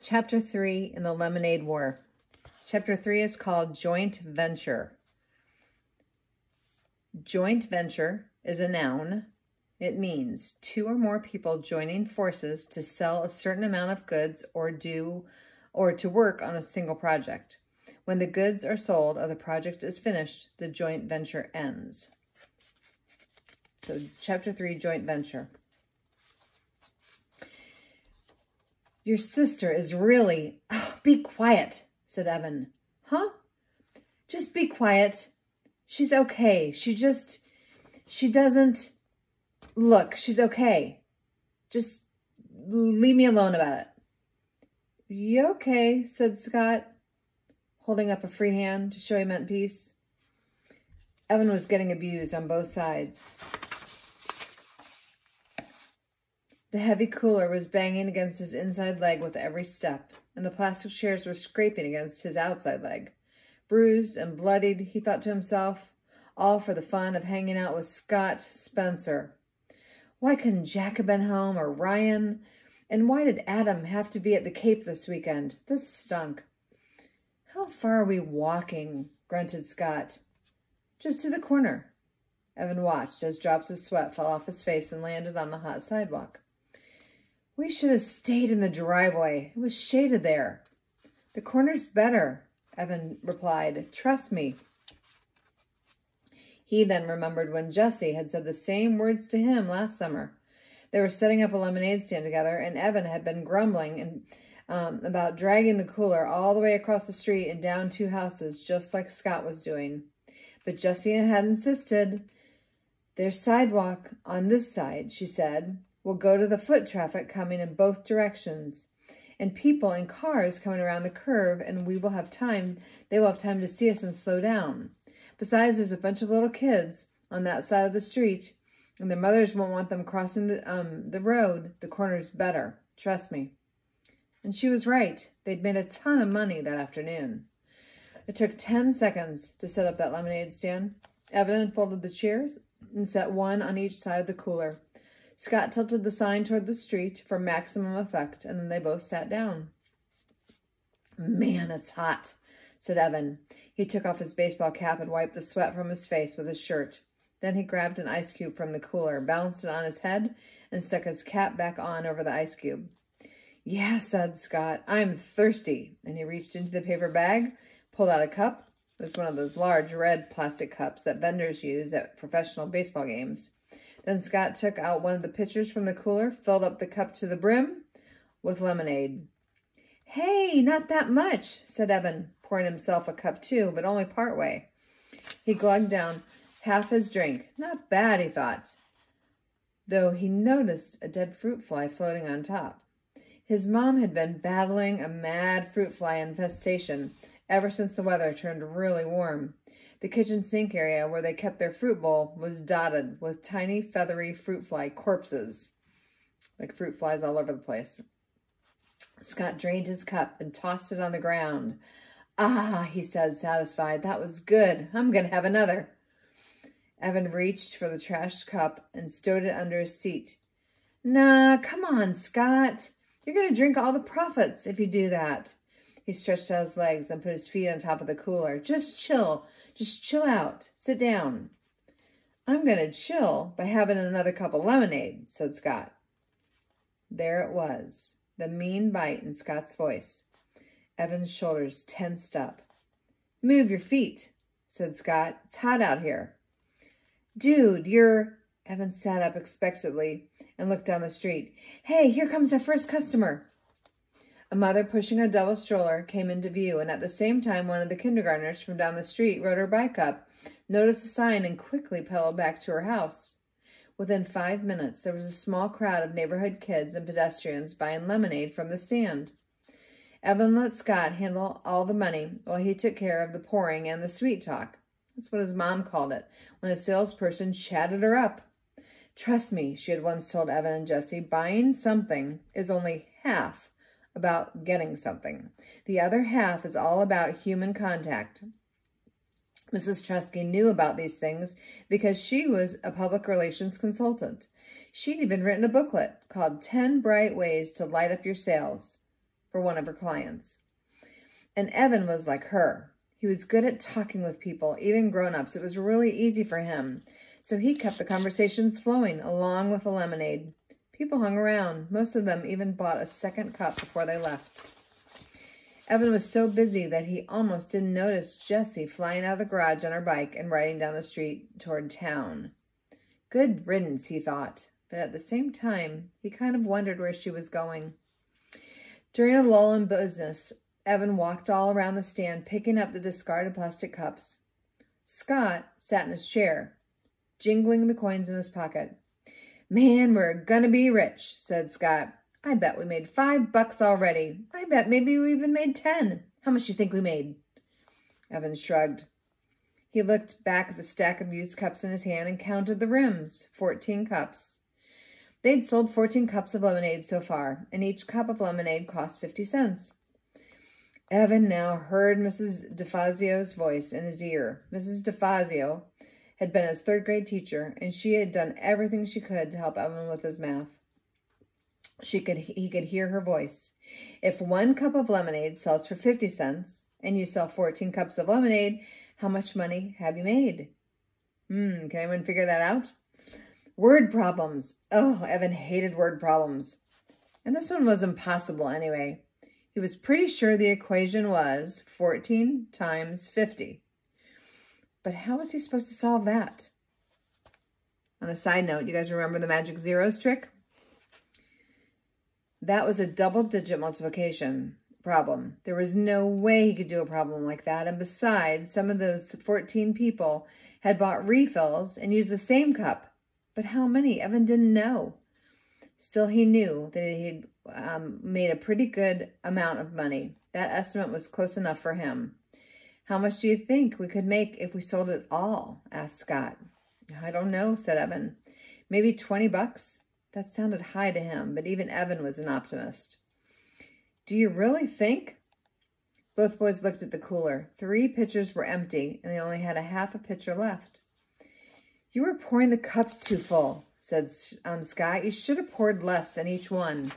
Chapter 3 in the Lemonade War. Chapter 3 is called Joint Venture. Joint venture is a noun. It means two or more people joining forces to sell a certain amount of goods or to work on a single project. When the goods are sold or the project is finished, the joint venture ends. So, Chapter 3, Joint Venture. Your sister is really... Oh, be quiet, said Evan. Huh? Just be quiet. She's okay. She doesn't... Look, she's okay. Just leave me alone about it. You okay, said Scott, holding up a free hand to show he meant peace. Evan was getting abused on both sides. The heavy cooler was banging against his inside leg with every step, and the plastic chairs were scraping against his outside leg. Bruised and bloodied, he thought to himself, all for the fun of hanging out with Scott Spencer. Why couldn't Jack have been home, or Ryan? And why did Adam have to be at the Cape this weekend? This stunk. How far are we walking? Grunted Scott. Just to the corner. Evan watched as drops of sweat fell off his face and landed on the hot sidewalk. We should have stayed in the driveway. It was shaded there. The corner's better, Evan replied. Trust me. He then remembered when Jessie had said the same words to him last summer. They were setting up a lemonade stand together, and Evan had been grumbling about dragging the cooler all the way across the street and down two houses, just like Scott was doing. But Jessie had insisted. There's sidewalk on this side, she said. We'll go to the foot traffic coming in both directions, and people in cars coming around the curve, and we will have time. They will have time to see us and slow down. Besides, there's a bunch of little kids on that side of the street, and their mothers won't want them crossing the road. The corner's better. Trust me. And she was right. They'd made a ton of money that afternoon. It took 10 seconds to set up that lemonade stand. Evan unfolded the chairs and set one on each side of the cooler. Scott tilted the sign toward the street for maximum effect, and then they both sat down. Man, it's hot, said Evan. He took off his baseball cap and wiped the sweat from his face with his shirt. Then he grabbed an ice cube from the cooler, balanced it on his head, and stuck his cap back on over the ice cube. Yeah, said Scott, I'm thirsty. And he reached into the paper bag, pulled out a cup. It was one of those large red plastic cups that vendors use at professional baseball games. Then Scott took out one of the pitchers from the cooler, filled up the cup to the brim with lemonade. Hey, not that much, said Evan, pouring himself a cup too, but only part way. He glugged down half his drink. Not bad, he thought, though he noticed a dead fruit fly floating on top. His mom had been battling a mad fruit fly infestation ever since the weather turned really warm. The kitchen sink area where they kept their fruit bowl was dotted with tiny, feathery fruit fly corpses, like fruit flies all over the place. Scott drained his cup and tossed it on the ground. Ah, he said, satisfied. That was good. I'm going to have another. Evan reached for the trash cup and stowed it under his seat. Nah, come on, Scott. You're going to drink all the profits if you do that. He stretched out his legs and put his feet on top of the cooler. Just chill. Just chill out. Sit down. I'm going to chill by having another cup of lemonade, said Scott. There it was, the mean bite in Scott's voice. Evan's shoulders tensed up. Move your feet, said Scott. It's hot out here. Dude, you're... Evan sat up expectantly and looked down the street. Hey, here comes our first customer. A mother pushing a double stroller came into view, and at the same time one of the kindergartners from down the street rode her bike up, noticed the sign, and quickly pedaled back to her house. Within 5 minutes, there was a small crowd of neighborhood kids and pedestrians buying lemonade from the stand. Evan let Scott handle all the money while he took care of the pouring and the sweet talk. That's what his mom called it, when a salesperson chatted her up. Trust me, she had once told Evan and Jessie, buying something is only half about getting something. The other half is all about human contact. Mrs. Tresky knew about these things because she was a public relations consultant. She'd even written a booklet called 10 Bright Ways to Light Up Your Sales for one of her clients. And Evan was like her. He was good at talking with people, even grown-ups. It was really easy for him. So he kept the conversations flowing, along with the lemonade. People hung around. Most of them even bought a second cup before they left. Evan was so busy that he almost didn't notice Jessie flying out of the garage on her bike and riding down the street toward town. Good riddance, he thought, but at the same time, he kind of wondered where she was going. During a lull in business, Evan walked all around the stand, picking up the discarded plastic cups. Scott sat in his chair, jingling the coins in his pocket. Man, we're gonna be rich, said Scott. I bet we made $5 already. I bet maybe we even made 10. How much do you think we made? Evan shrugged. He looked back at the stack of used cups in his hand and counted the rims. 14 cups. They'd sold 14 cups of lemonade so far, and each cup of lemonade cost 50 cents. Evan now heard Mrs. DeFazio's voice in his ear. Mrs. DeFazio had been his third-grade teacher, and she had done everything she could to help Evan with his math. He could hear her voice. If 1 cup of lemonade sells for 50 cents and you sell 14 cups of lemonade, how much money have you made? Can anyone figure that out? Word problems. Oh, Evan hated word problems. And this one was impossible anyway. He was pretty sure the equation was 14 times 50. But how was he supposed to solve that? On a side note, you guys remember the magic zeros trick? That was a double-digit multiplication problem. There was no way he could do a problem like that. And besides, some of those 14 people had bought refills and used the same cup. But how many? Evan didn't know. Still, he knew that he had made a pretty good amount of money. That estimate was close enough for him. How much do you think we could make if we sold it all? Asked Scott. I don't know, said Evan. Maybe $20? That sounded high to him, but even Evan was an optimist. Do you really think? Both boys looked at the cooler. 3 pitchers were empty, and they only had a half a pitcher left. You were pouring the cups too full, said Scott. You should have poured less in each one.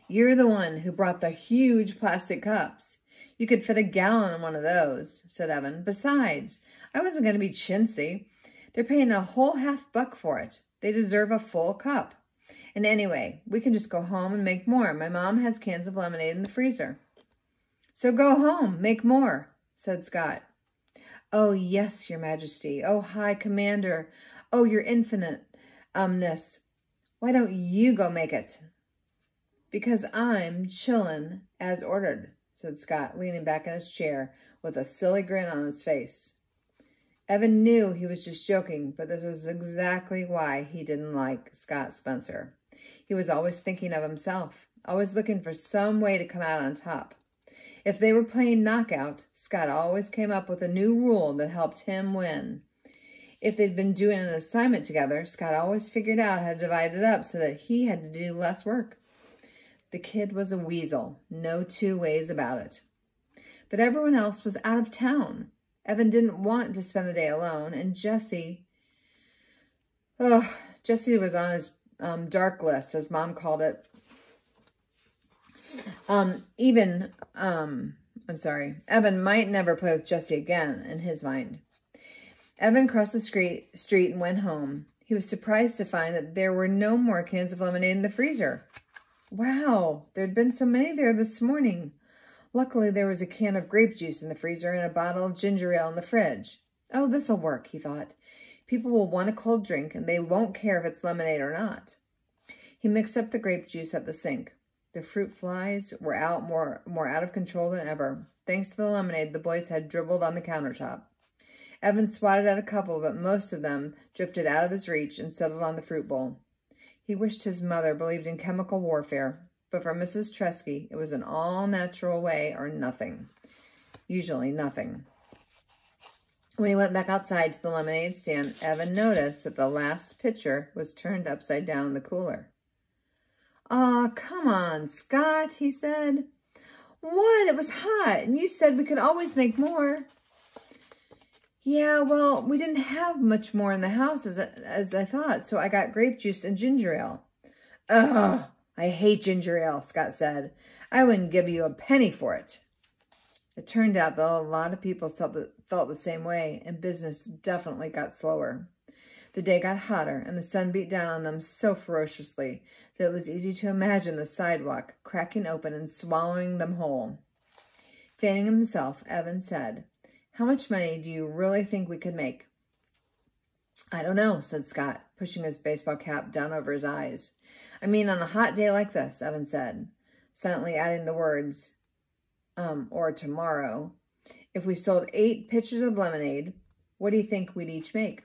You're the one who brought the huge plastic cups. You could fit a gallon in one of those, said Evan. Besides, I wasn't going to be chintzy. They're paying a whole $50 for it. They deserve a full cup. And anyway, we can just go home and make more. My mom has cans of lemonade in the freezer. So go home, make more, said Scott. Oh, yes, Your Majesty. Oh, High Commander. Oh, Your Infiniteness. Why don't you go make it? Because I'm chillin' as ordered, said Scott, leaning back in his chair with a silly grin on his face. Evan knew he was just joking, but this was exactly why he didn't like Scott Spencer. He was always thinking of himself, always looking for some way to come out on top. If they were playing knockout, Scott always came up with a new rule that helped him win. If they'd been doing an assignment together, Scott always figured out how to divide it up so that he had to do less work. The kid was a weasel, no 2 ways about it. But everyone else was out of town. Evan didn't want to spend the day alone, and Jessie was on his dark list, as Mom called it. Evan might never play with Jessie again, in his mind. Evan crossed the street and went home. He was surprised to find that there were no more cans of lemonade in the freezer. Wow, there'd been so many there this morning. Luckily, there was a can of grape juice in the freezer and a bottle of ginger ale in the fridge. Oh, this'll work, he thought. People will want a cold drink, and they won't care if it's lemonade or not. He mixed up the grape juice at the sink. The fruit flies were out more out of control than ever. Thanks to the lemonade, the boys had dribbled on the countertop. Evan swatted at a couple, but most of them drifted out of his reach and settled on the fruit bowl. He wished his mother believed in chemical warfare, but for Mrs. Tresky, it was an all-natural way or nothing. Usually nothing. When he went back outside to the lemonade stand, Evan noticed that the last pitcher was turned upside down in the cooler. Aw, come on, Scott, he said. What? It was hot, and you said we could always make more. Yeah, well, we didn't have much more in the house as I thought, so I got grape juice and ginger ale. Ugh, I hate ginger ale, Scott said. I wouldn't give you a penny for it. It turned out that a lot of people felt the same way, and business definitely got slower. The day got hotter, and the sun beat down on them so ferociously that it was easy to imagine the sidewalk cracking open and swallowing them whole. Fanning himself, Evan said, "How much money do you really think we could make?" "I don't know," said Scott, pushing his baseball cap down over his eyes. "I mean, on a hot day like this," Evan said, silently adding the words, or tomorrow. "If we sold 8 pitchers of lemonade, what do you think we'd each make?"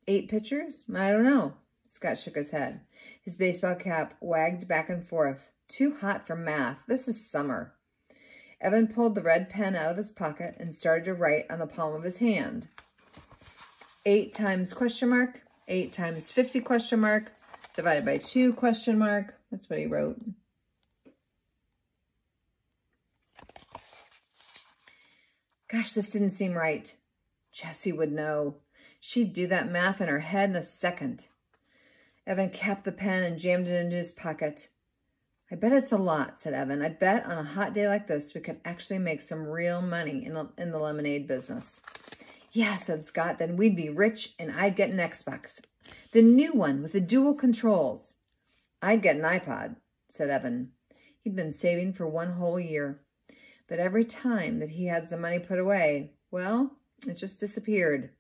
8 pitchers? I don't know. Scott shook his head. His baseball cap wagged back and forth. Too hot for math. This is summer. Evan pulled the red pen out of his pocket and started to write on the palm of his hand. 8 times question mark, 8 times 50 question mark, divided by 2 question mark. That's what he wrote. Gosh, this didn't seem right. Jessie would know. She'd do that math in her head in a second. Evan capped the pen and jammed it into his pocket. "I bet it's a lot," said Evan. "I bet on a hot day like this we could actually make some real money in the lemonade business." "Yeah," said Scott. "Then we'd be rich and I'd get an Xbox. The new one with the dual controls." "I'd get an iPod," said Evan. He'd been saving for 1 whole year. But every time that he had some money put away, well, it just disappeared.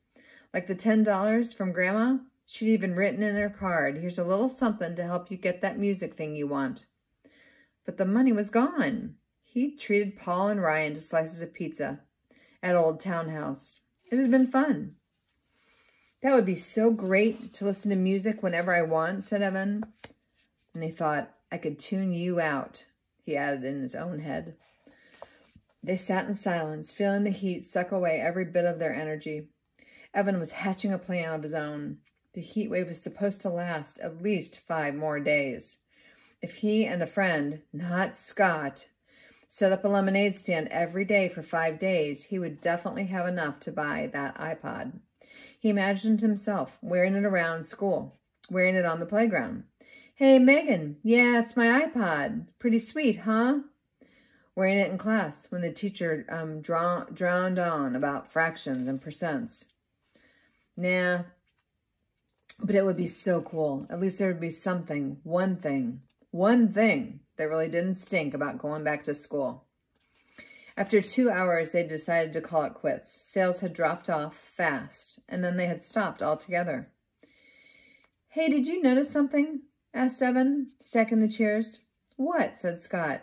Like the $10 from Grandma, she'd even written in their card, "Here's a little something to help you get that music thing you want." But the money was gone. He'd treated Paul and Ryan to slices of pizza at Old Townhouse. It had been fun. "That would be so great to listen to music whenever I want," said Evan. And he thought, "I could tune you out," he added in his own head. They sat in silence, feeling the heat suck away every bit of their energy. Evan was hatching a plan of his own. The heat wave was supposed to last at least 5 more days. If he and a friend, not Scott, set up a lemonade stand every day for 5 days, he would definitely have enough to buy that iPod. He imagined himself wearing it around school, wearing it on the playground. "Hey, Megan, yeah, it's my iPod. Pretty sweet, huh?" Wearing it in class when the teacher droned on about fractions and percents. Nah, but it would be so cool. At least there would be something, one thing that really didn't stink about going back to school. After 2 hours, they decided to call it quits. Sales had dropped off fast, and then they had stopped altogether. "Hey, did you notice something?" asked Evan, stacking the chairs. "What?" said Scott.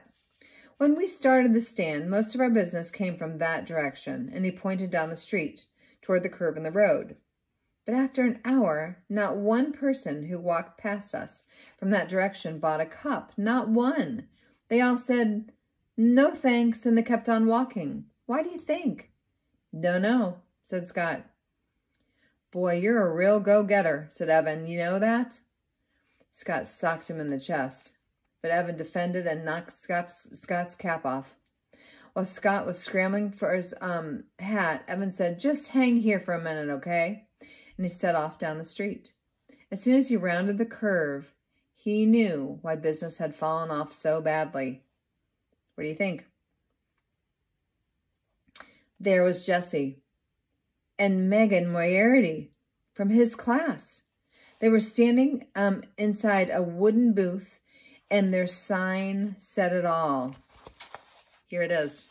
"When we started the stand, most of our business came from that direction," and he pointed down the street, toward the curve in the road. "But after an hour, not one person who walked past us from that direction bought a cup. Not one. They all said, 'No thanks,' and they kept on walking. Why do you think?" "Don't know," said Scott. "Boy, you're a real go-getter," said Evan. "You know that?" Scott socked him in the chest, but Evan defended and knocked Scott's cap off. While Scott was scrambling for his hat, Evan said, "Just hang here for a minute, okay?" And he set off down the street. As soon as he rounded the curve, he knew why business had fallen off so badly. What do you think? There was Jessie and Megan Moriarty from his class. They were standing inside a wooden booth, and their sign said it all. Here it is.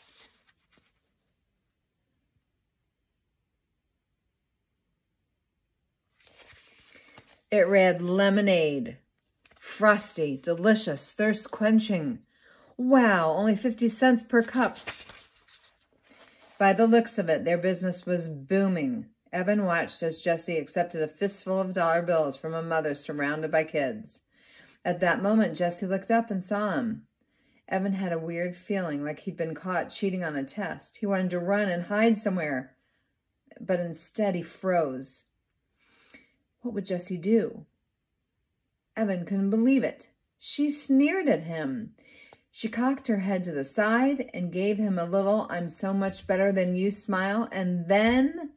It read, "Lemonade. Frosty, delicious, thirst-quenching. Wow, only 50 cents per cup." By the looks of it, their business was booming. Evan watched as Jessie accepted a fistful of dollar bills from a mother surrounded by kids. At that moment, Jessie looked up and saw him. Evan had a weird feeling like he'd been caught cheating on a test. He wanted to run and hide somewhere, but instead he froze. What would Jessie do? Evan couldn't believe it. She sneered at him. She cocked her head to the side and gave him a little "I'm so much better than you" smile, and then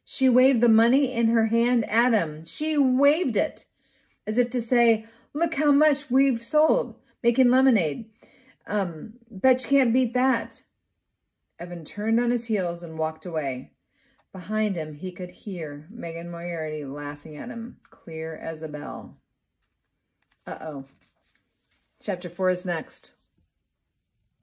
she waved the money in her hand at him. She waved it, as if to say, Look how much we've sold making lemonade. Bet you can't beat that. Evan turned on his heels and walked away. Behind him, he could hear Megan Moriarty laughing at him, clear as a bell. Uh-oh. Chapter 4 is next.